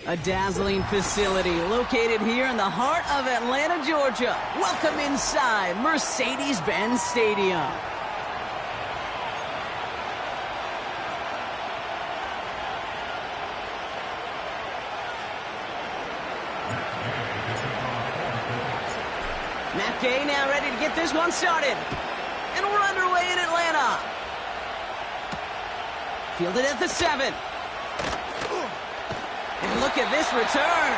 A dazzling facility located here in the heart of Atlanta, Georgia. Welcome inside Mercedes-Benz Stadium. Matt Gay now ready to get this one started. And we're underway in Atlanta. Fielded at the 7. And look at this return.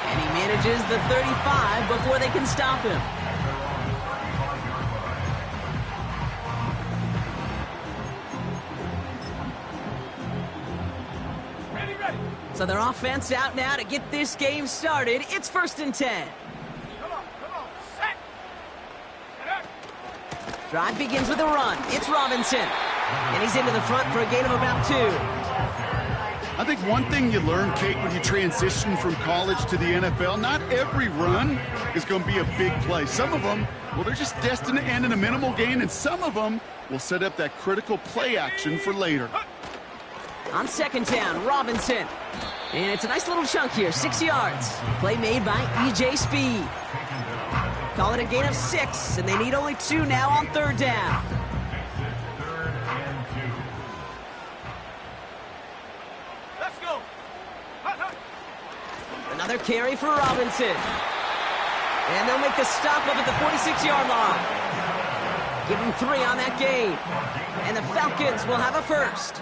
And he manages the 35 before they can stop him. Ready. So their offense out now to get this game started. It's 1st and 10. Come on. Set. Drive begins with a run. It's Robinson. And he's into the front for a gain of about 2. I think one thing you learn, Kate, when you transition from college to the NFL, not every run is going to be a big play. Some of them, well, they're just destined to end in a minimal gain, and some of them will set up that critical play action for later. On 2nd down, Robinson. And it's a nice little chunk here, 6 yards. Play made by E.J. Speed. Call it a gain of 6, and they need only 2 now on 3rd down. Another carry for Robinson. And they'll make the stop up at the 46-yard line. Give him 3 on that gain. And the Falcons will have a first.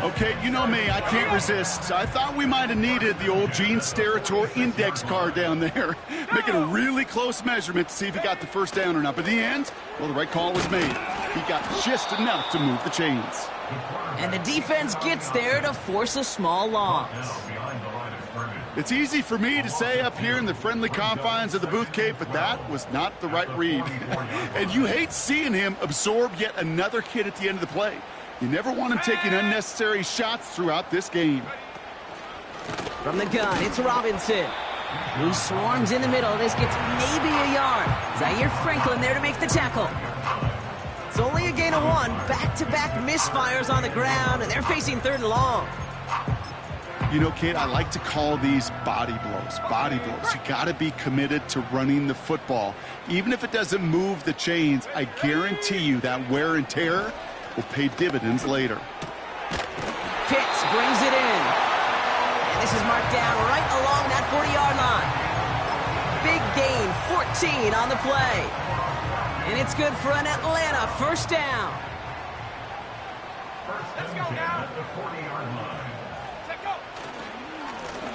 Okay, you know me, I can't resist. I thought we might have needed the old Gene Steratore index card down there. Making a really close measurement to see if he got the first down or not. But in the end, well, the right call was made. He got just enough to move the chains. And the defense gets there to force a small loss. It's easy for me to say up here in the friendly confines of the booth, Kate, but that was not the right read. And you hate seeing him absorb yet another hit at the end of the play. You never want him taking unnecessary shots throughout this game. From the gun, it's Robinson, who swarms in the middle. This gets maybe a yard. Zaire Franklin there to make the tackle. It's only a gain of 1. Back-to-back misfires on the ground, and they're facing 3rd and long. You know, Kate, I like to call these body blows. Body blows. You got to be committed to running the football. Even if it doesn't move the chains, I guarantee you that wear and tear will pay dividends later. Pitts brings it in. And this is marked down right along that 40-yard line. Big gain, 14 on the play. And it's good for an Atlanta first down. Let's go now.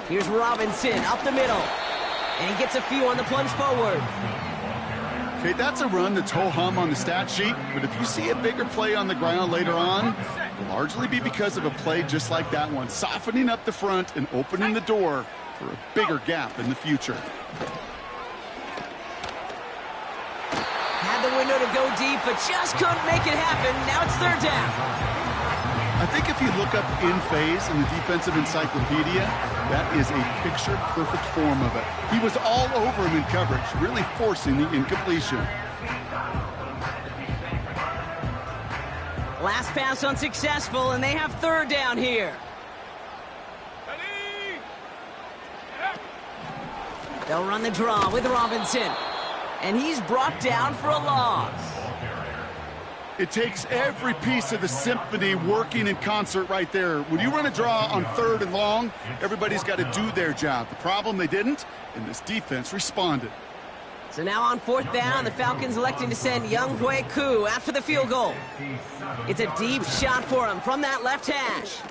Here's Robinson up the middle. And he gets a few on the plunge forward. Okay, that's a run that's ho-hum on the stat sheet, but if you see a bigger play on the ground later on, it'll largely be because of a play just like that one, softening up the front and opening the door for a bigger gap in the future. Had the window to go deep, but just couldn't make it happen. Now it's 3rd down. I think if you look up in phase in the defensive encyclopedia, that is a picture-perfect form of it. He was all over him in coverage, really forcing the incompletion. Last pass unsuccessful, and they have 3rd down here. They'll run the draw with Robinson, and he's brought down for a loss. It takes every piece of the symphony working in concert right there. When you run a draw on 3rd and long, everybody's got to do their job. The problem, they didn't, and this defense responded. So now on 4th down, the Falcons electing to send Younghoe Koo after the field goal. It's a deep shot for him from that left hash.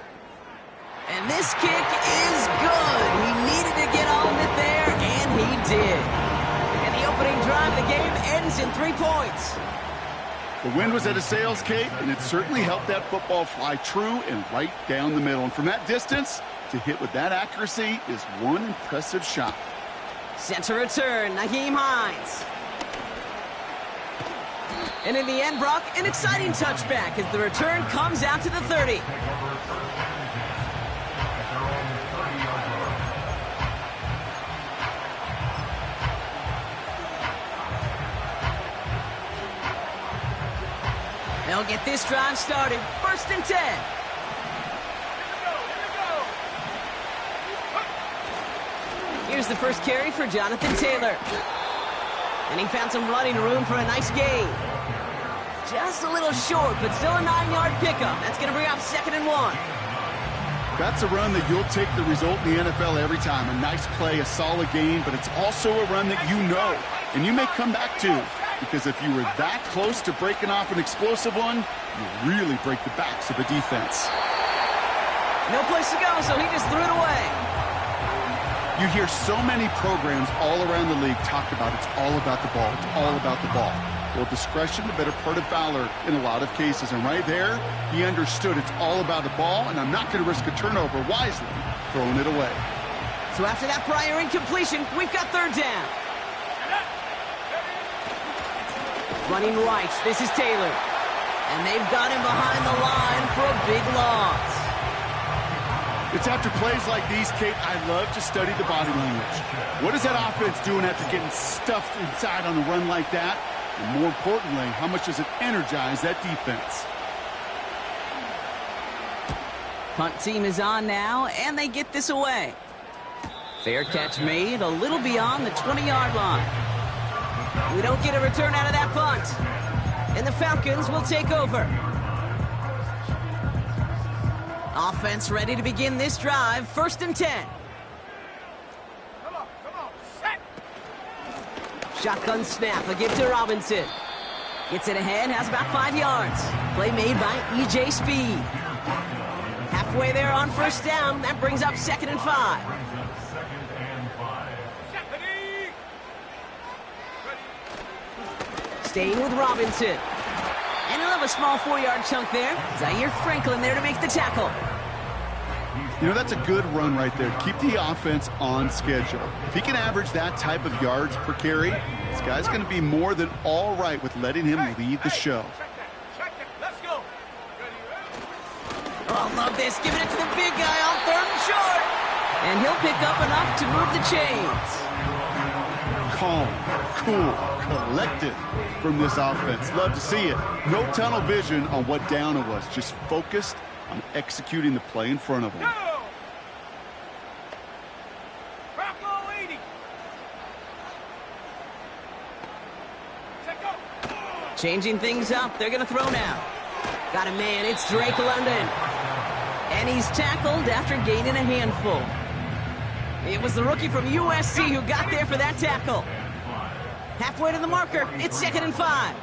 And this kick is good. He needed to get on it there, and he did. And the opening drive of the game ends in 3 points. The wind was at a sails, Kate, and it certainly helped that football fly true and right down the middle. And from that distance, to hit with that accuracy is one impressive shot. Center return, Nyheim Hines. And in the end, Brock, an exciting touchback as the return comes out to the 30. They'll get this drive started. 1st and 10. the first carry for Jonathan Taylor. And he found some running room for a nice gain. Just a little short, but still a 9-yard pickup. That's going to bring up 2nd and 1. That's a run that you'll take the result in the NFL every time. A nice play, a solid gain, but it's also a run that you know, and you may come back to, because if you were that close to breaking off an explosive one, you really break the backs of the defense. No place to go, so he just threw it away. You hear so many programs all around the league talk about it's all about the ball, it's all about the ball. Well, discretion, the better part of valor in a lot of cases. And right there, he understood it's all about the ball, and I'm not going to risk a turnover wisely, throwing it away. So after that prior incompletion, we've got 3rd down. Running right, this is Taylor. And they've got him behind the line for a big loss. It's after plays like these, Kate, I love to study the body language. What is that offense doing after getting stuffed inside on a run like that? And more importantly, how much does it energize that defense? Punt team is on now, and they get this away. Fair catch made a little beyond the 20-yard line. We don't get a return out of that punt. And the Falcons will take over. Offense ready to begin this drive. 1st and 10. Come on, set. Shotgun snap, a give to Robinson. Gets it ahead, has about 5 yards. Play made by E.J. Speed. Halfway there on 1st down. That brings up 2nd and 5. Staying with Robinson. And he'll have a small 4-yard chunk there. Zaire Franklin there to make the tackle. You know, that's a good run right there. Keep the offense on schedule. If he can average that type of yards per carry, this guy's going to be more than all right with letting him lead the show. Let's go. Oh, love this. Giving it to the big guy on 3rd and short. And he'll pick up enough to move the chains. Calm, cool, collected from this offense. Love to see it. No tunnel vision on what down it was. Just focused on executing the play in front of him. Changing things up. They're going to throw now. Got a man. It's Drake London. And he's tackled after gaining a handful. It was the rookie from USC who got there for that tackle. Halfway to the marker. It's 2nd and 5.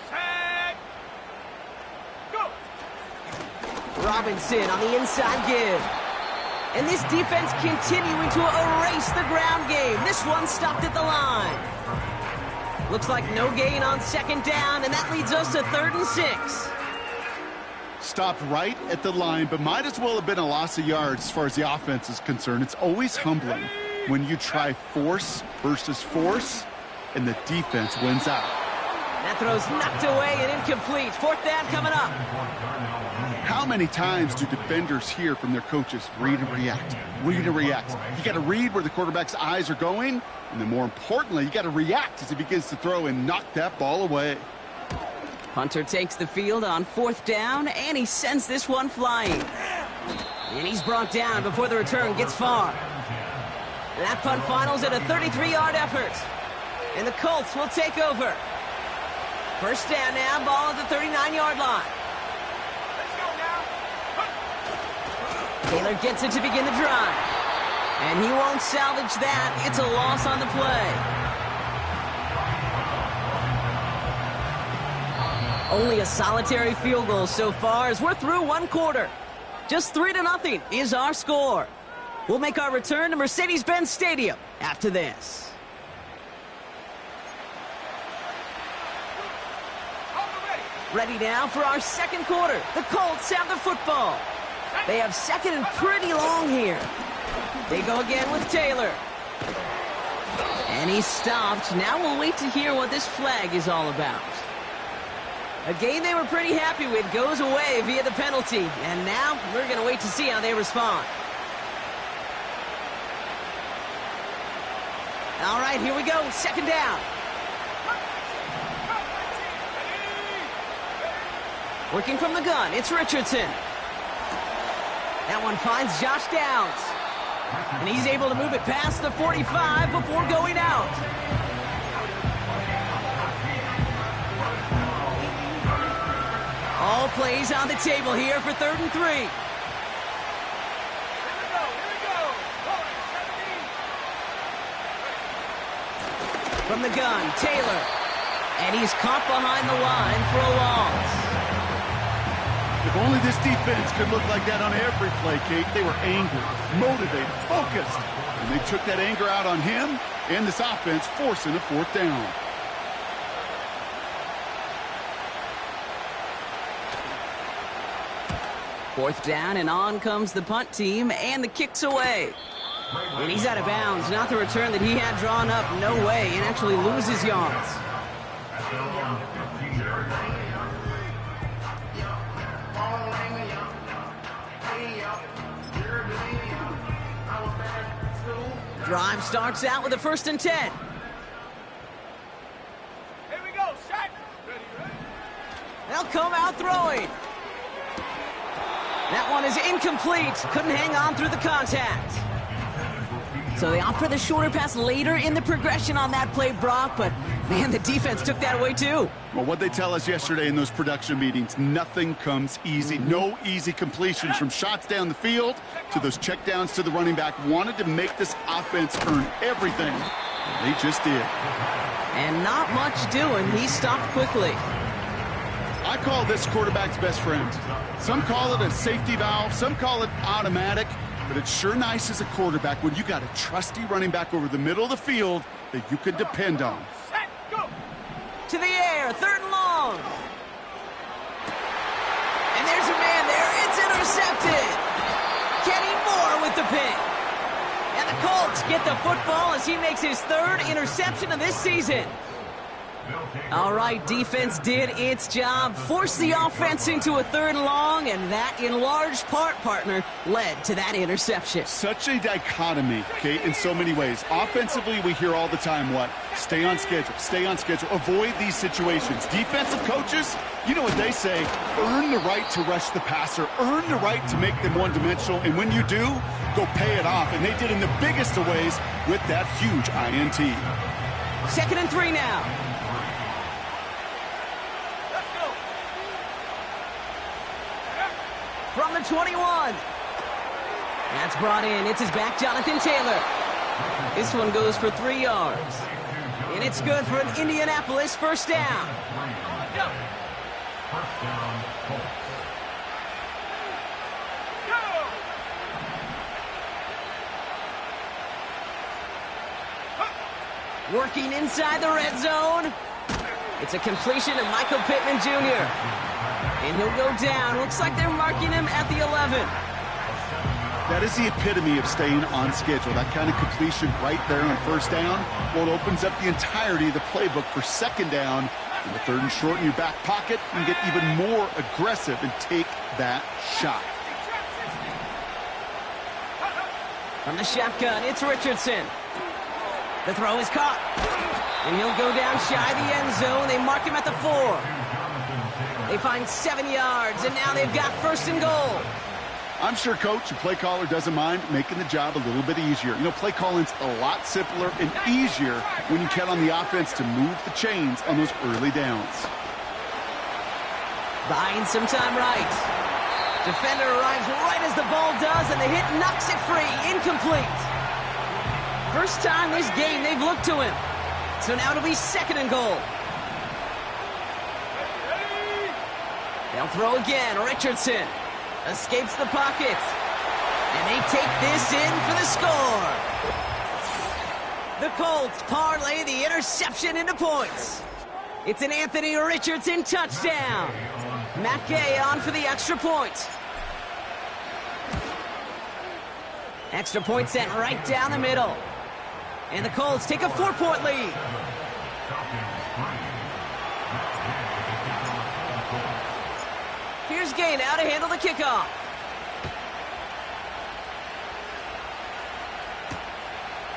Set. Go. Robinson on the inside give. And this defense continuing to erase the ground game. This one stopped at the line. Looks like no gain on 2nd down, and that leads us to 3rd and 6. Stopped right at the line, but might as well have been a loss of yards as far as the offense is concerned. It's always humbling when you try force versus force, and the defense wins out. That throw's knocked away and incomplete. 4th down coming up. How many times do defenders hear from their coaches, read and react, read and react? You got to read where the quarterback's eyes are going, and then more importantly, you got to react as he begins to throw and knock that ball away. Hunter takes the field on 4th down, and he sends this one flying. And he's brought down before the return gets far. And that punt finals at a 33-yard effort. And the Colts will take over. 1st down now, ball at the 39-yard line. Let's go now. Taylor gets it to begin the drive. And he won't salvage that. It's a loss on the play. Only a solitary field goal so far as we're through 1 quarter. Just 3-0 is our score. We'll make our return to Mercedes-Benz Stadium after this. Ready now for our 2nd quarter. The Colts have the football. They have 2nd and pretty long here. They go again with Taylor. And he's stopped. Now we'll wait to hear what this flag is all about. A game they were pretty happy with goes away via the penalty. And now we're going to wait to see how they respond. All right, here we go. 2nd down. Working from the gun, it's Richardson. That one finds Josh Downs. And he's able to move it past the 45 before going out. All plays on the table here for 3rd and 3. Here we go. Colts, 17. From the gun, Taylor. And he's caught behind the line for a loss. If only this defense could look like that on every play, Kate. They were angry, motivated, focused. And they took that anger out on him and this offense, forcing a 4th down. Fourth down, and on comes the punt team, and the kick's away. And he's out of bounds. Not the return that he had drawn up. No way. And actually loses yards. Drive starts out with a 1st and 10. Here we go. Set. Ready. They'll come out throwing. That one is incomplete. Couldn't hang on through the contact. So they opt for the shorter pass later in the progression on that play, Brock. But, man, the defense took that away, too. Well, what they tell us yesterday in those production meetings, nothing comes easy. No easy completions from shots down the field to those checkdowns to the running back. Wanted to make this offense earn everything. They just did. And not much doing. He stopped quickly. I call this quarterback's best friend. Some call it a safety valve, some call it automatic, but it's sure nice as a quarterback when you got a trusty running back over the middle of the field that you can depend on. Set. Go. To the air, 3rd and long. And there's a man there. It's intercepted. Kenny Moore with the pick. And the Colts get the football as he makes his 3rd interception of this season. All right, defense did its job, forced the offense into a 3rd and long, and that, in large part, partner, led to that interception. Such a dichotomy, Kate, in so many ways. Offensively, we hear all the time what? Stay on schedule, avoid these situations. Defensive coaches, you know what they say, earn the right to rush the passer, earn the right to make them one-dimensional, and when you do, go pay it off. And they did in the biggest of ways with that huge INT. 2nd and 3 now. From the 21. That's brought in. It's his back, Jonathan Taylor. This one goes for 3 yards. And it's good for an Indianapolis 1st down. Working inside the red zone. It's a completion to Michael Pittman Jr. And he'll go down. Looks like they're marking him at the 11. That is the epitome of staying on schedule. That kind of completion right there on 1st down. Well, it opens up the entirety of the playbook for 2nd down. And the 3rd and short in your back pocket. You can get even more aggressive and take that shot. From the shotgun, it's Richardson. The throw is caught. And he'll go down shy of the end zone. They mark him at the 4. They find 7 yards, and now they've got 1st and goal. I'm sure coach and play caller doesn't mind making the job a little bit easier. You know, play calling's a lot simpler and easier when you count on the offense to move the chains on those early downs. Buying some time right. Defender arrives right as the ball does, and the hit knocks it free. Incomplete. First time this game they've looked to him. So now it'll be 2nd and goal. They'll throw again. Richardson escapes the pocket. And they take this in for the score. The Colts parlay the interception into points. It's an Anthony Richardson touchdown. Matt Gay on for the extra point. Extra point sent right down the middle. And the Colts take a 4-point lead. Here's Gay now to handle the kickoff.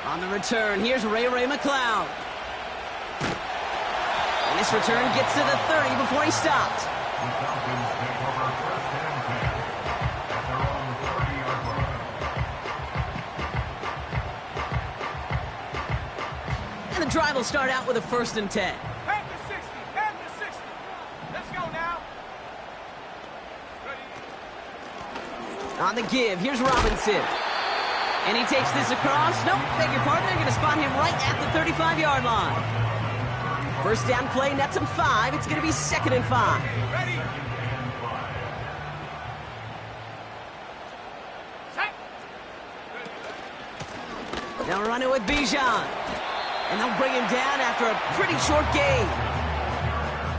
On the return, here's Ray McLeod. And this return gets to the 30 before he stopped. drive will start out with a 1st and 10. Head to 60. Head to 60. Let's go now. Ready. On the give, here's Robinson. And he takes this across. Nope, beg your pardon. They're going to spot him right at the 35-yard line. 1st down play, nets him 5. It's going to be 2nd and 5. Ready. Set. They'll run it with Bijan. And they'll bring him down after a pretty short gain.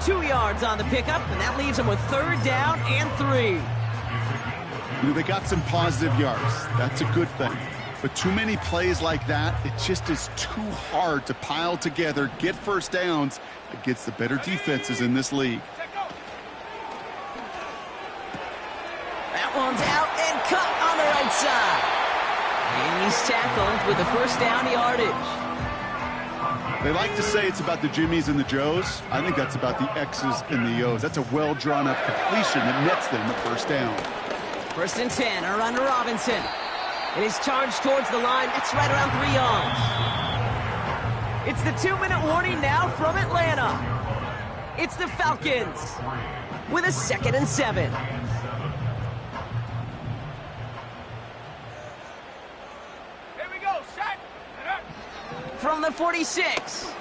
2 yards on the pickup, and that leaves him with 3rd down and 3. You know, they got some positive yards. That's a good thing. But too many plays like that, it just is too hard to pile together, get 1st downs against the better defenses in this league. Set, go. That one's out and cut on the right side. And he's tackled with the 1st down yardage. They like to say it's about the Jimmies and the Joes. I think that's about the X's and the O's. That's a well-drawn-up completion that nets them the 1st down. 1st and 10, a run to Robinson. And he's charged towards the line. That's right around 3 yards. It's the 2-minute warning now from Atlanta. It's the Falcons with a 2nd and 7. Here we go. Set. From the 46.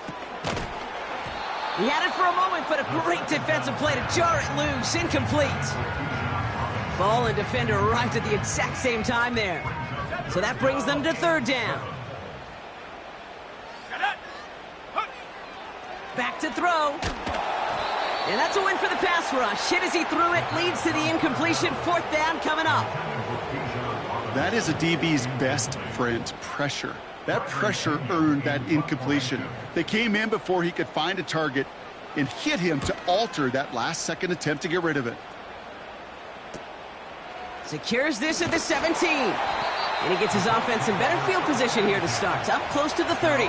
He had it for a moment, but a great defensive play to jar it loose. Incomplete. Ball and defender arrived at the exact same time there. So that brings them to 3rd down. Back to throw. And that's a win for the pass rush. Hit as he threw it, leads to the incompletion. 4th down coming up. That is a DB's best friend, pressure. That pressure earned that incompletion. They came in before he could find a target and hit him to alter that last-second attempt to get rid of it. Secures this at the 17. And he gets his offense in better field position here to start. Up close to the 30.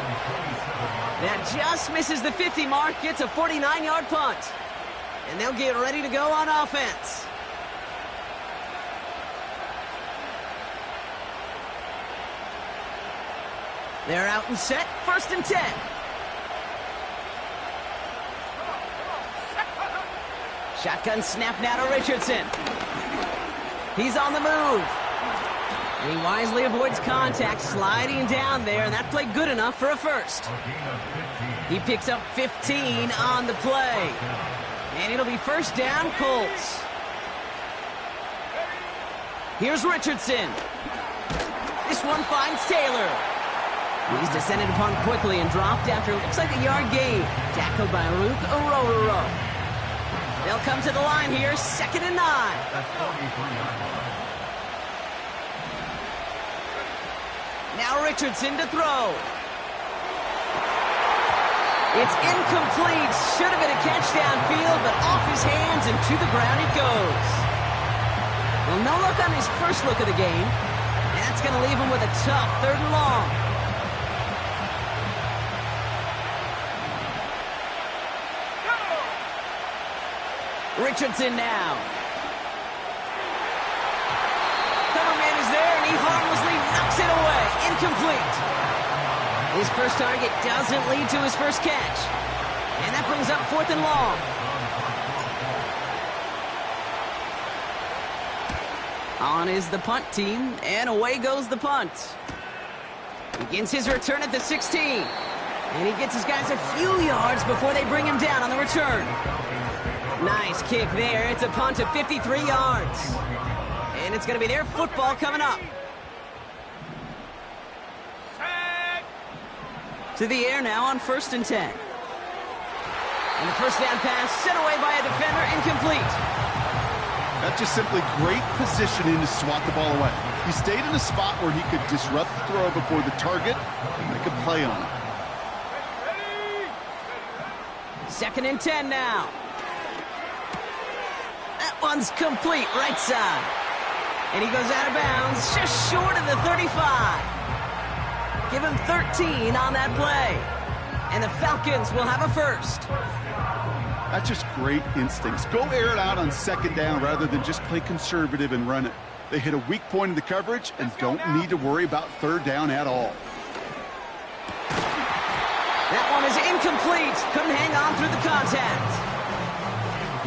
That just misses the 50 mark. Gets a 49-yard punt. And they'll get ready to go on offense. They're out and set. 1st and 10. Shotgun snap now to Richardson. He's on the move. And he wisely avoids contact, sliding down there, and that played good enough for a 1st. He picks up 15 on the play. And it'll be 1st down, Colts. Here's Richardson. This one finds Taylor. He's descended upon quickly and dropped after looks like a yard gain. Tackled by Ruth Orororo. They'll come to the line here, 2nd and 9. Now Richardson to throw. It's incomplete. Should have been a catch downfield, but off his hands and to the ground it goes. Well, no luck on his first look of the game. That's going to leave him with a tough 3rd and long. Richardson now. Cover man is there, and he harmlessly knocks it away. Incomplete. His first target doesn't lead to his first catch. And that brings up 4th and long. On is the punt team, and away goes the punt. Begins his return at the 16. And he gets his guys a few yards before they bring him down on the return. Nice kick there. It's a punt of 53 yards. And it's going to be their football coming up. To the air now on 1st and 10. And the 1st down pass sent away by a defender, incomplete. That's just simply great positioning to swat the ball away. He stayed in a spot where he could disrupt the throw before the target and make a play on it. 2nd and 10 now. That one's complete, right side. And he goes out of bounds, just short of the 35. Give him 13 on that play. And the Falcons will have a 1st. That's just great instincts. Go air it out on 2nd down rather than just play conservative and run it. They hit a weak point in the coverage and don't need to worry about 3rd down at all. That one is incomplete. Couldn't hang on through the contact.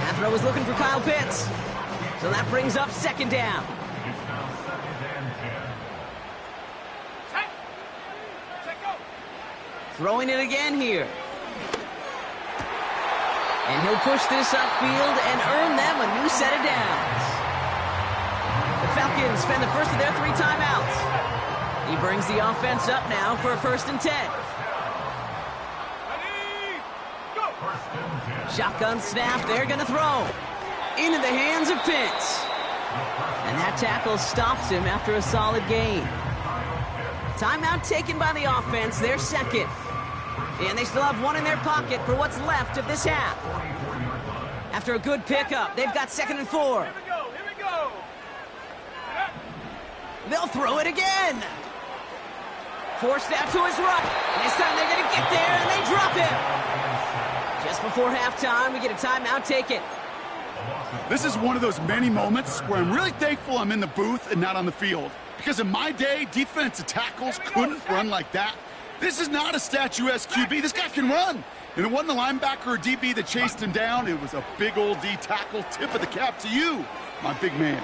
That throw was looking for Kyle Pitts. So that brings up second down. Throwing it again here. And he'll push this upfield and earn them a new set of downs. The Falcons spend the first of their 3 timeouts. He brings the offense up now for a 1st and 10. Shotgun snap, they're going to throw. Into the hands of Pitts. And that tackle stops him after a solid gain. Timeout taken by the offense, their second. And they still have one in their pocket for what's left of this half. After a good pickup, they've got 2nd and 4. Here we go. They'll throw it again. Forced out to his right. And this time they're going to get there, and they drop him. Just before halftime, we get a timeout taken. This is one of those many moments where I'm really thankful I'm in the booth and not on the field. Because in my day, defensive tackles couldn't run like that. This is not a statuesque QB. This guy can run. And it wasn't the linebacker or DB that chased him down. It was a big old D tackle. Tip of the cap to you, my big man.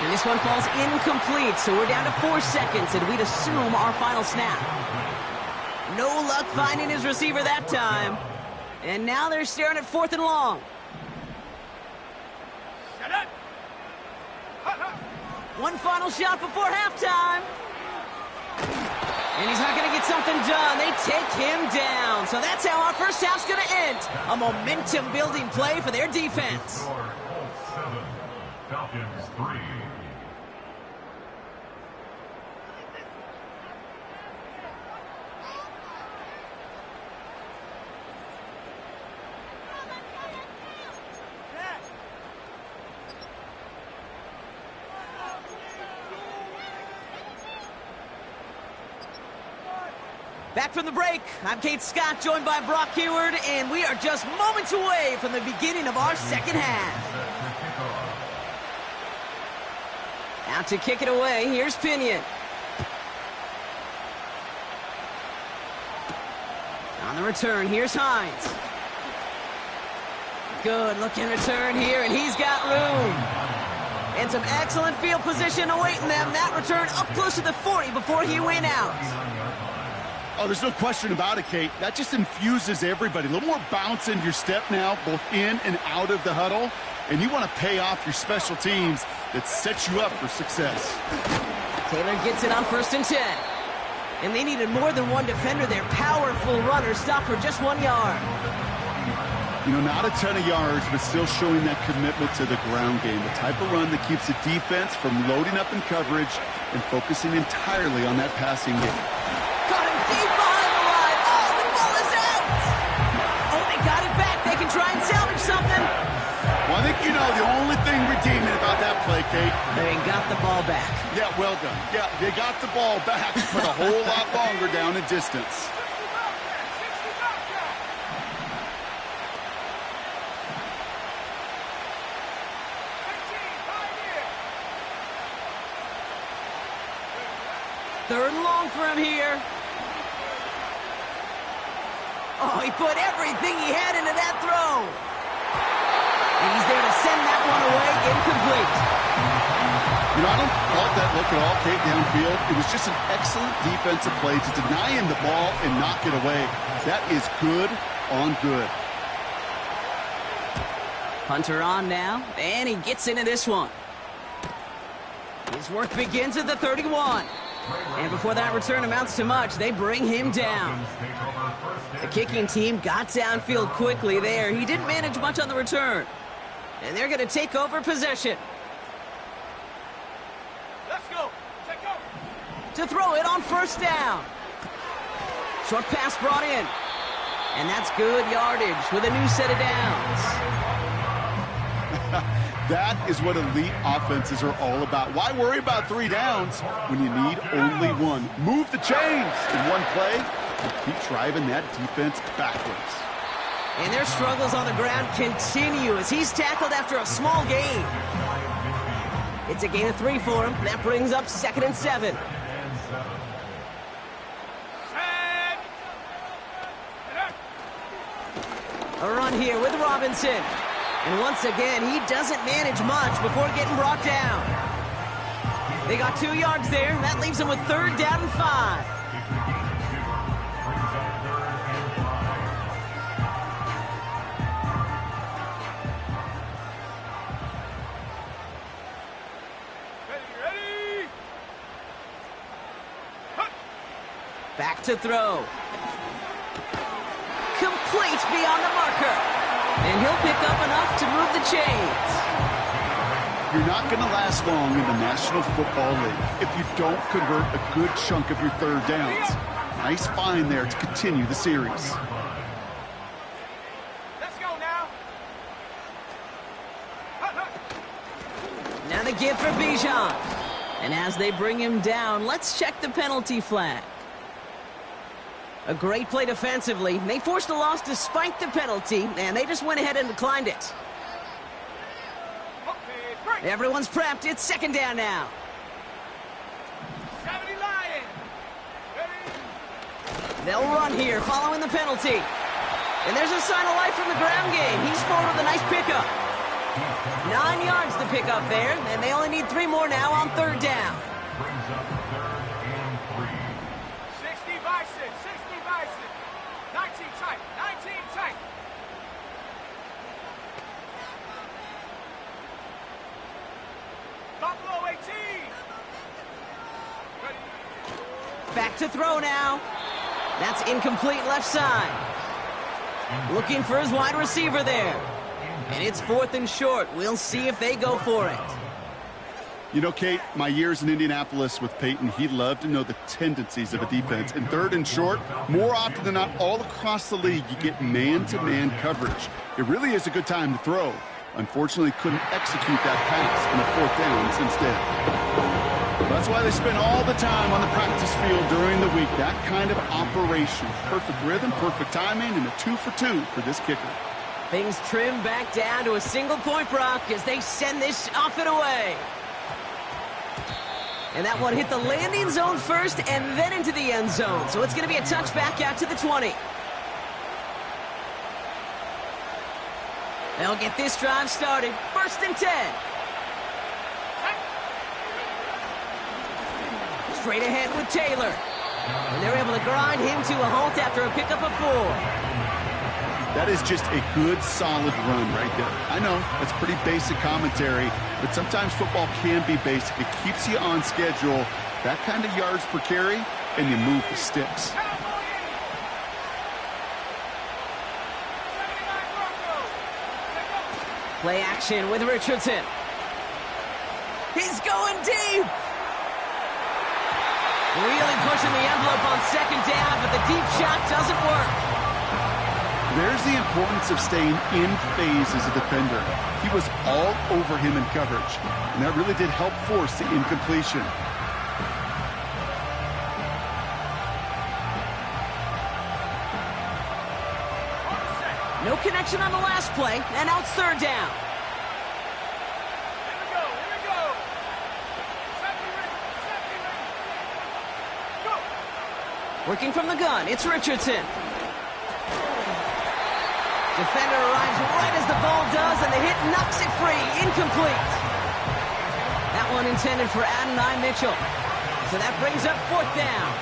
And this one falls incomplete, so we're down to 4 seconds, and we'd assume our final snap. No luck finding his receiver that time. And now they're staring at 4th and long. One final shot before halftime. And he's not going to get something done. They take him down. So that's how our first half's going to end. A momentum-building play for their defense. Colts 7, Falcons 3. Back from the break, I'm Kate Scott, joined by Brock Hayward, and we are just moments away from the beginning of our second half. Out to kick it away, here's Pinion. On the return, here's Hines. Good looking return here, and he's got room. And some excellent field position awaiting them. That return up close to the 40 before he went out. Oh, there's no question about it, Kate. That just infuses everybody. A little more bounce in your step now, both in and out of the huddle. And you want to pay off your special teams that sets you up for success. Taylor gets it on 1st and 10. And they needed more than one defender. Their powerful runner stopped for just 1 yard. You know, not a ton of yards, but still showing that commitment to the ground game. The type of run that keeps the defense from loading up in coverage and focusing entirely on that passing game. Caught him deep behind the line. Oh, the ball is out. Oh, they got it back. They can try and salvage something. Well, I think you know the only thing redeeming about that play, Kate. They got the ball back. Yeah, well done. Yeah, they got the ball back, but a whole lot longer down in distance. Third and long for him here. Oh, he put everything he had into that throw. And he's there to send that one away, incomplete. You know, I don't fault that look at all, Kate, downfield. It was just an excellent defensive play to deny him the ball and knock it away. That is good on good. Hunter on now, and he gets into this one. His work begins at the 31. And before that return amounts to much, they bring him down. The kicking team got downfield quickly there. He didn't manage much on the return. And they're going to take over possession. Let's go. Take over. To throw it on 1st down. Short pass brought in. And that's good yardage with a new set of downs. That is what elite offenses are all about. Why worry about 3 downs when you need only 1? Move the chains in one play and keep driving that defense backwards. And their struggles on the ground continue as he's tackled after a small gain. It's a gain of 3 for him. That brings up 2nd and 7. Set. A run here with Robinson. And once again, he doesn't manage much before getting brought down. They got 2 yards there. That leaves them with 3rd down and 5. Ready. Back to throw. Complete beyond the marker. And he'll pick up enough to move the chains. You're not going to last long in the National Football League if you don't convert a good chunk of your 3rd downs. Nice find there to continue the series. Let's go now. Now the give for Bijan. And as they bring him down, let's check the penalty flag. A great play defensively. They forced a loss despite the penalty, and they just went ahead and declined it. Okay, break. Everyone's prepped. It's 2nd down now. 70 Lions. Ready. They'll run here following the penalty. And there's a sign of life from the ground game. He's forward with a nice pickup. 9 yards to pick up there, and they only need 3 more now on 3rd down. Brings up 3rd and 3. 60 Bison. 60 Bison. 19 tight. 19 tight. Buffalo 18. Ready. Back to throw now. That's incomplete left side. Looking for his wide receiver there. And it's 4th and short. We'll see if they go for it. You know, Kate, my years in Indianapolis with Peyton, he loved to know the tendencies of a defense. In 3rd and short, more often than not, all across the league, you get man-to-man coverage. It really is a good time to throw. Unfortunately, couldn't execute that pass on the 4th down instead. That's why they spend all the time on the practice field during the week. That kind of operation. Perfect rhythm, perfect timing, and a 2 for 2 for this kicker. Things trim back down to a single-point Brock as they send this off and away. And that one hit the landing zone first and then into the end zone. So it's going to be a touchback out to the 20. They'll get this drive started. 1st and 10. Straight ahead with Taylor. And they're able to grind him to a halt after a pickup of 4. That is just a good, solid run right there. I know, that's pretty basic commentary, but sometimes football can be basic. It keeps you on schedule, that kind of yards per carry, and you move the sticks. Play action with Richardson. He's going deep. Really pushing the envelope on 2nd down, but the deep shot doesn't work. There's the importance of staying in phase as a defender. He was all over him in coverage, and that really did help force the incompletion. No connection on the last play, and now it's 3rd down. Here we go. Safety ready. Go. Working from the gun, it's Richardson. Defender arrives right as the ball does, and the hit knocks it free. Incomplete. That one intended for Adonai Mitchell. So that brings up 4th down.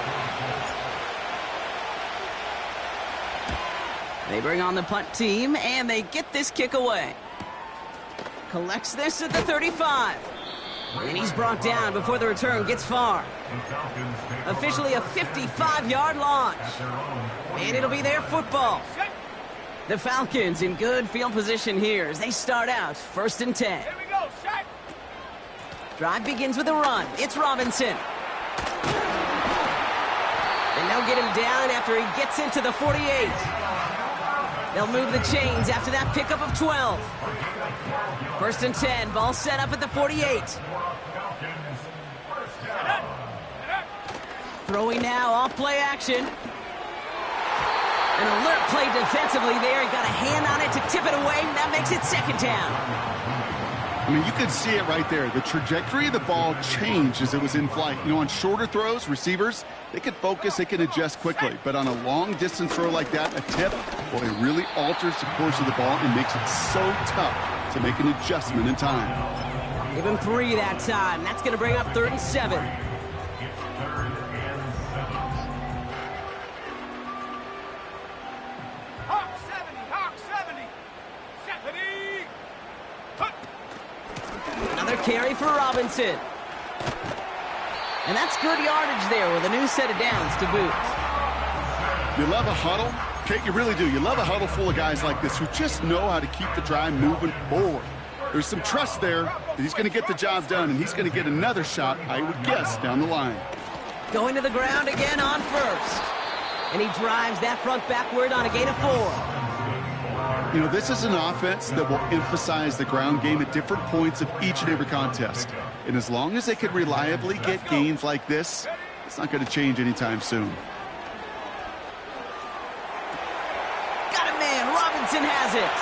They bring on the punt team, and they get this kick away. Collects this at the 35. And he's brought down before the return gets far. Officially a 55-yard launch. And it'll be their football. The Falcons in good field position here as they start out 1st and 10. Here we go. Shot. Drive begins with a run. It's Robinson. And they'll get him down after he gets into the 48. They'll move the chains after that pickup of 12. 1st and 10. Ball set up at the 48. Throwing now off play action. An alert play defensively there. He got a hand on it to tip it away, and that makes it 2nd down. I mean, you could see it right there. The trajectory of the ball changed as it was in flight. You know, on shorter throws, receivers, they can focus, they can adjust quickly. But on a long-distance throw like that, a tip, well, it really alters the course of the ball and makes it so tough to make an adjustment in time. Give him 3 that time. That's going to bring up 3rd and 7. Hawk 70, Hawk 70. 70. Another carry for Robinson. And that's good yardage there with a new set of downs to boot. You love a huddle? Kate, you really do. You love a huddle full of guys like this who just know how to keep the drive moving forward. There's some trust there that he's going to get the job done, and he's going to get another shot, I would guess, down the line. Going to the ground again on first. And he drives that front backward on a gain of 4. You know, this is an offense that will emphasize the ground game at different points of each and every contest. And as long as they can reliably get gains like this, it's not going to change anytime soon. Got a man. Robinson has it.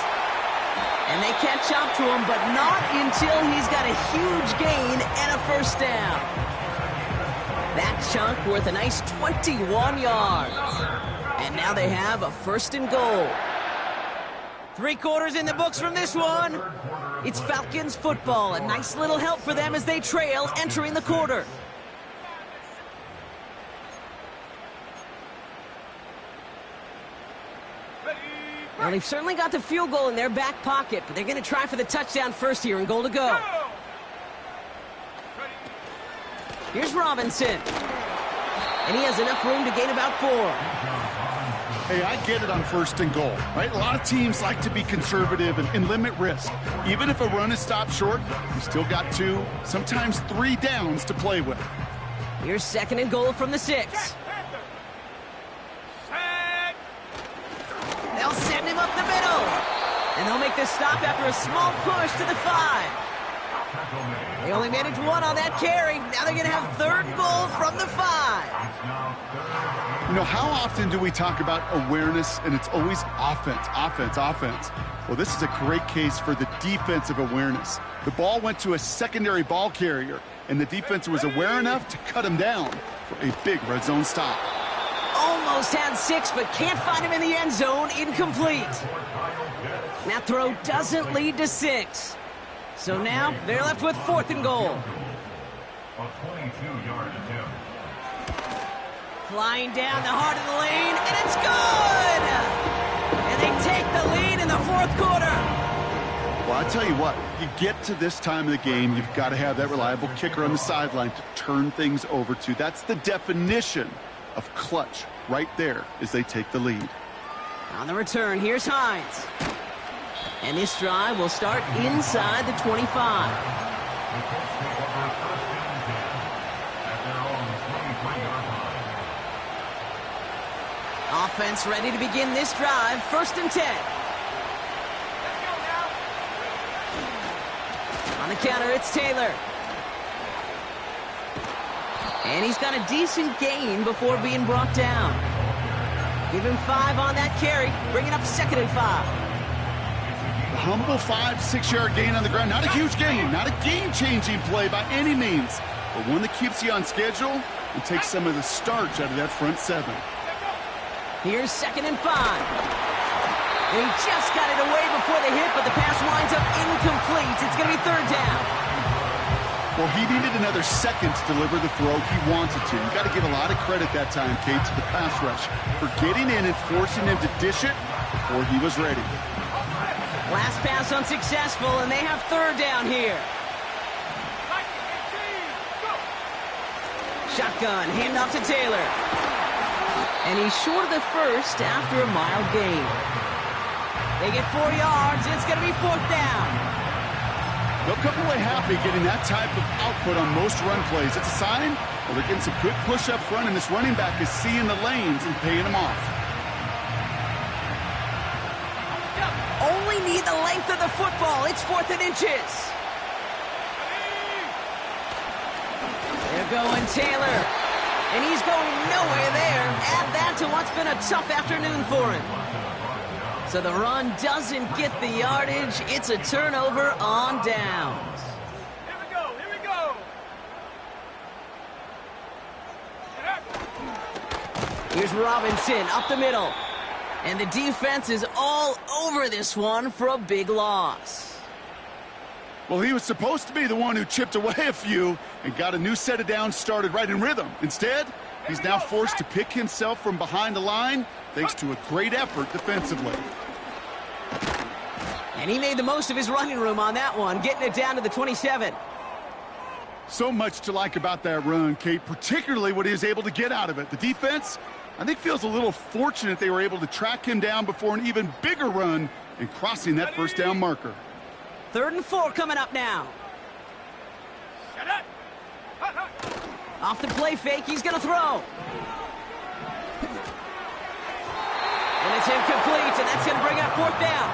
And they catch up to him, but not until he's got a huge gain and a first down. That chunk worth a nice 21 yards. And now they have a 1st and goal. 3 quarters in the books from this one. It's Falcons football. A nice little help for them as they trail entering the quarter. Well, they've certainly got the field goal in their back pocket, but they're going to try for the touchdown first here and goal to go. Here's Robinson. And he has enough room to gain about 4. Hey, I get it on 1st and goal, right? A lot of teams like to be conservative and limit risk. Even if a run is stopped short, you still got 2, sometimes 3 downs to play with. Here's 2nd and goal from the 6. They'll send him up the middle. And they'll make the stop after a small push to the 5. They only managed 1 on that carry. Now they're going to have 3rd and goal from the 5. You know, how often do we talk about awareness and it's always offense, offense, offense? Well, this is a great case for the defensive awareness. The ball went to a secondary ball carrier, and the defense was aware enough to cut him down for a big red zone stop. Almost had 6, but can't find him in the end zone. Incomplete. That throw doesn't lead to 6. So now they're left with 4th and goal. A 22-yard attempt. Flying down the heart of the lane, and it's good! And they take the lead in the 4th quarter. Well, I tell you what, you get to this time of the game, you've got to have that reliable kicker on the sideline to turn things over to. That's the definition of clutch right there as they take the lead. On the return, here's Hines. And this drive will start inside the 25. Offense ready to begin this drive. 1st and 10. On the counter, it's Taylor. And he's got a decent gain before being brought down. Give him 5 on that carry, bringing up 2nd and 5. A humble 5-6-yard gain on the ground. Not a huge gain, not a game-changing play by any means, but one that keeps you on schedule and takes some of the starch out of that front 7. Here's 2nd and 5. And he just got it away before the hit, but the pass winds up incomplete. It's going to be 3rd down. Well, he needed another second to deliver the throw he wanted to. You got to give a lot of credit that time, Kate, to the pass rush for getting in and forcing him to dish it before he was ready. Last pass unsuccessful, and they have 3rd down here. Shotgun, handoff to Taylor. And he's short of the 1st after a mild gain. They get 4 yards. It's going to be 4th down. They'll come away happy getting that type of output on most run plays. It's a sign, well, they're getting some good push up front, and this running back is seeing the lanes and paying them off. Only need the length of the football. It's 4th and inches. They're going Taylor. And he's going nowhere there. Add that to what's been a tough afternoon for him. So the run doesn't get the yardage. It's a turnover on downs. Here's Robinson up the middle. And the defense is all over this one for a big loss. Well, he was supposed to be the one who chipped away a few and got a new set of downs started right in rhythm. Instead, he's now forced to pick himself from behind the line thanks to a great effort defensively. And he made the most of his running room on that one, getting it down to the 27. So much to like about that run, Kate, particularly what he was able to get out of it. The defense, I think, feels a little fortunate they were able to track him down before an even bigger run and crossing that first down marker. 3rd and 4 coming up now. Off the play fake, he's going to throw. And it's incomplete, and that's going to bring up 4th down.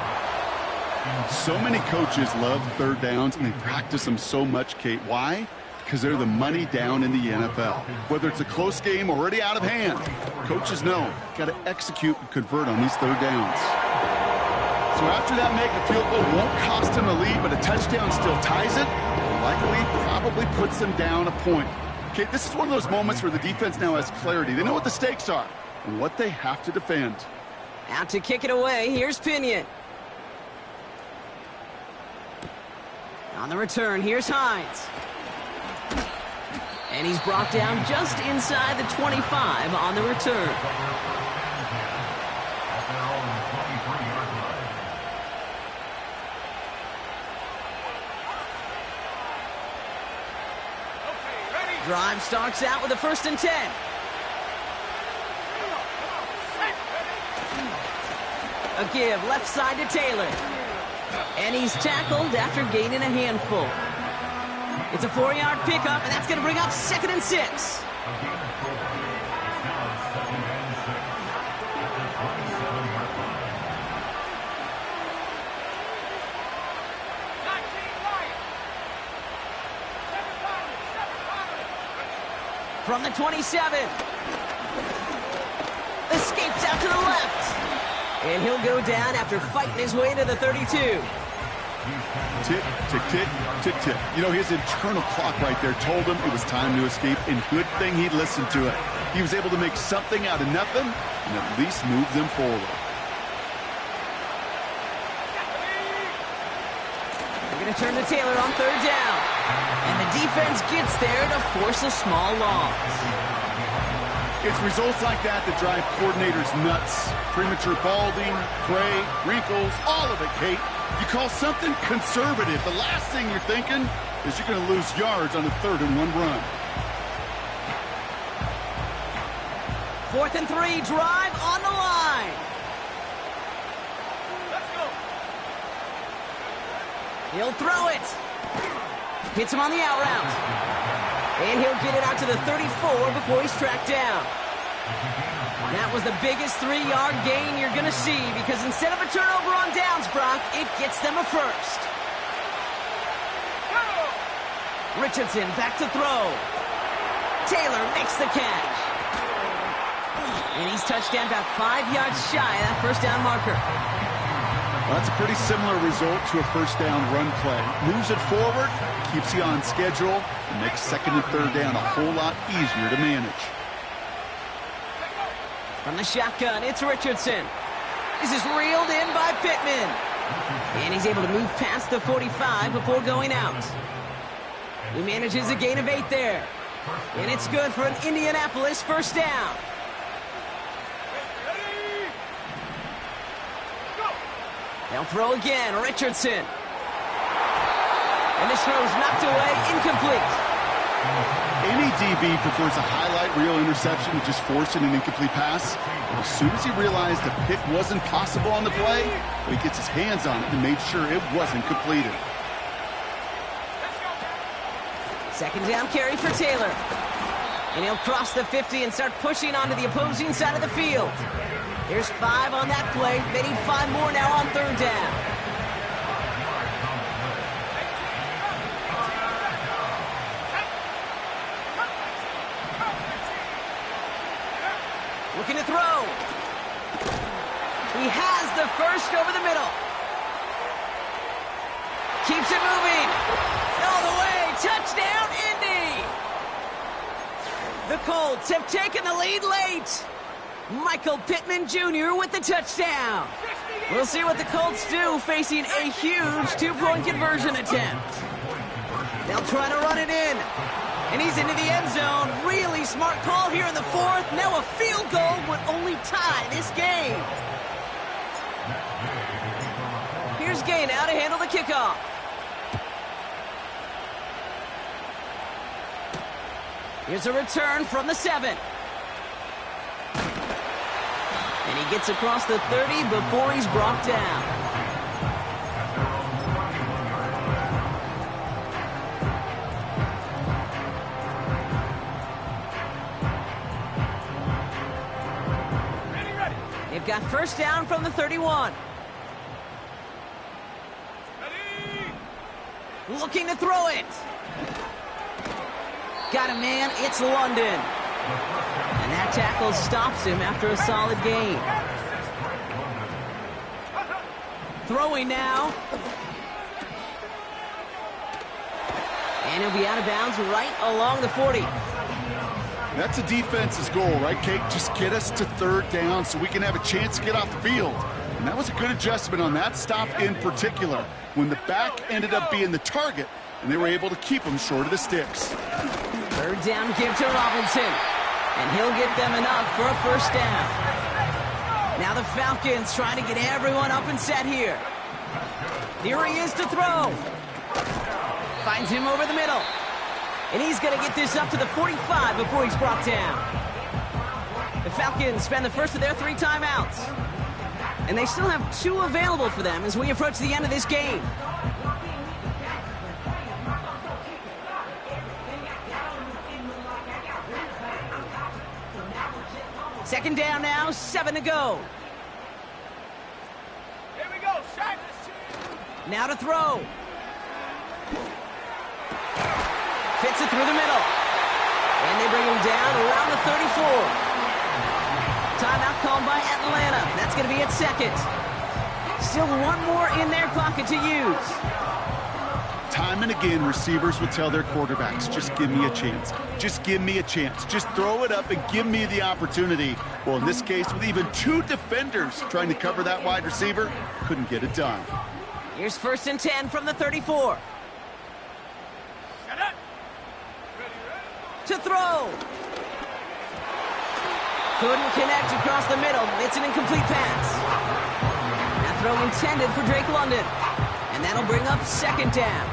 So many coaches love 3rd downs, and they practice them so much, Kate. Why? Because they're the money down in the NFL. Whether it's a close game already out of hand, coaches know got to execute and convert on these 3rd downs. So after that make, a field goal won't cost him a lead, but a touchdown still ties it. Likely probably puts them down a point. Okay, this is one of those moments where the defense now has clarity. They know what the stakes are and what they have to defend. Out to kick it away, here's Pinion. On the return, here's Hines. And he's brought down just inside the 25 on the return. Drive starts out with a 1st and 10. A give left side to Taylor. And he's tackled after gaining a handful. It's a 4-yard pickup, and that's going to bring up 2nd and 6. From the 27. Escapes out to the left. And he'll go down after fighting his way to the 32. Tick, tick, tick, tick, tick. You know, his internal clock right there told him it was time to escape, and good thing he listened to it. He was able to make something out of nothing and at least move them forward. They're going to turn to Taylor on 3rd down. And the defense gets there to force a small loss. It's results like that that drive coordinators nuts. Premature balding, gray, wrinkles, all of it, Kate. You call something conservative. The last thing you're thinking is you're going to lose yards on a 3rd and 1 run. 4th and 3, drive on the line. Let's go. He'll throw it. Hits him on the out route. And he'll get it out to the 34 before he's tracked down. That was the biggest 3-yard gain you're going to see, because instead of a turnover on downs, Brock, it gets them a 1st. Richardson back to throw. Taylor makes the catch. And he's touched down about 5 yards shy of that 1st down marker. Well, that's a pretty similar result to a 1st down run play. Moves it forward, keeps you on schedule, and makes 2nd and 3rd down a whole lot easier to manage. From the shotgun, it's Richardson. This is reeled in by Pittman. And he's able to move past the 45 before going out. He manages a gain of 8 there. And it's good for an Indianapolis 1st down. They'll throw again, Richardson. And this throw's knocked away, incomplete. Any DB prefers a highlight reel interception to just forcing an incomplete pass. And as soon as he realized a pick wasn't possible on the play, he gets his hands on it and made sure it wasn't completed. 2nd down carry for Taylor. And he'll cross the 50 and start pushing onto the opposing side of the field. There's 5 on that play. They need 5 more now on 3rd down. Looking to throw. He has the 1st over the middle. Keeps it moving. All the way. Touchdown, Indy. The Colts have taken the lead late. Michael Pittman Jr. with the touchdown. We'll see what the Colts do facing a huge two-point conversion attempt. They'll try to run it in. And he's into the end zone. Really smart call here in the fourth. Now a field goal would only tie this game. Here's Gay now to handle the kickoff. Here's a return from the 7. And he gets across the 30 before he's brought down. They've got first down from the 31. Looking to throw it. Got a man, it's London. And that tackle stops him after a solid gain. Throwing now. And he'll be out of bounds right along the 40. That's a defense's goal, right, Kate? Just get us to third down so we can have a chance to get off the field. And that was a good adjustment on that stop in particular, when the back ended up being the target, and they were able to keep him short of the sticks. Third down give to Robinson, and he'll get them enough for a first down. Now the Falcons trying to get everyone up and set here. Here he is to throw. Finds him over the middle. And he's going to get this up to the 45 before he's brought down. The Falcons spend the first of their 3 timeouts. And they still have 2 available for them as we approach the end of this game. Second down now, 7 to go. Here we go, shot. Now to throw. Fits it through the middle. And they bring him down around the 34. Timeout called by Atlanta. That's going to be its second. Still one more in their pocket to use. Time and again, receivers would tell their quarterbacks, just give me a chance. Just give me a chance. Just throw it up and give me the opportunity. Well, in this case, with even 2 defenders trying to cover that wide receiver, couldn't get it done. Here's first and 10 from the 34. To throw. Couldn't connect across the middle. It's an incomplete pass. That throw intended for Drake London. And that'll bring up second down.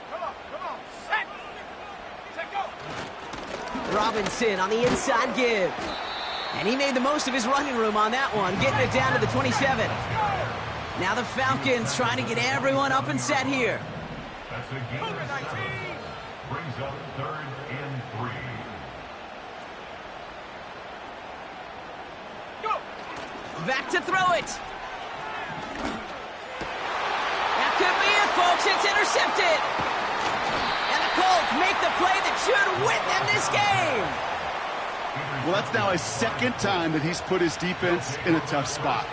Come on, set, go. Robinson on the inside give. And he made the most of his running room on that one, getting it down to the 27. Now the Falcons trying to get everyone up and set here. That's a gain of 7. Brings up 3rd and 3. Go. Back to throw it. That could be it, folks. It's intercepted. And the Colts make the play that should win them this game. Well, that's now his 2nd time that he's put his defense in a tough spot.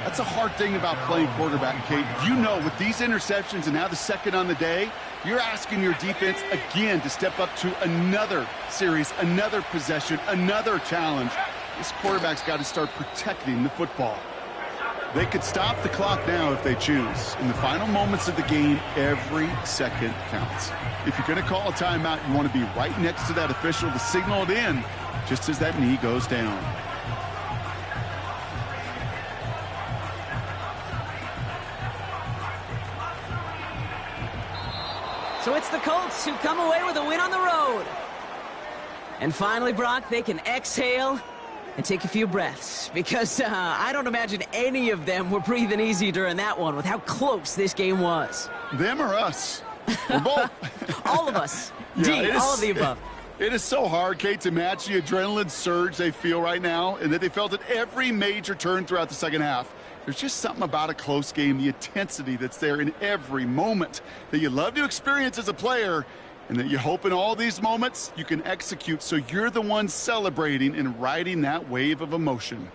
That's a hard thing about playing quarterback, Kate. You know, with these interceptions and now the 2nd on the day, you're asking your defense again to step up to another series, another possession, another challenge. This quarterback's got to start protecting the football. They could stop the clock now if they choose. In the final moments of the game, every second counts. If you're going to call a timeout, you want to be right next to that official to signal it in just as that knee goes down. So it's the Colts who come away with a win on the road. And finally, Brock, they can exhale and take a few breaths, because I don't imagine any of them were breathing easy during that one with how close this game was. Them or us? We're both. All of us. Yeah, all of the above. It is so hard, Kate, to match the adrenaline surge they feel right now and that they felt at every major turn throughout the second half. There's just something about a close game, the intensity that's there in every moment that you love to experience as a player, and that you hope in all these moments you can execute so you're the one celebrating and riding that wave of emotion.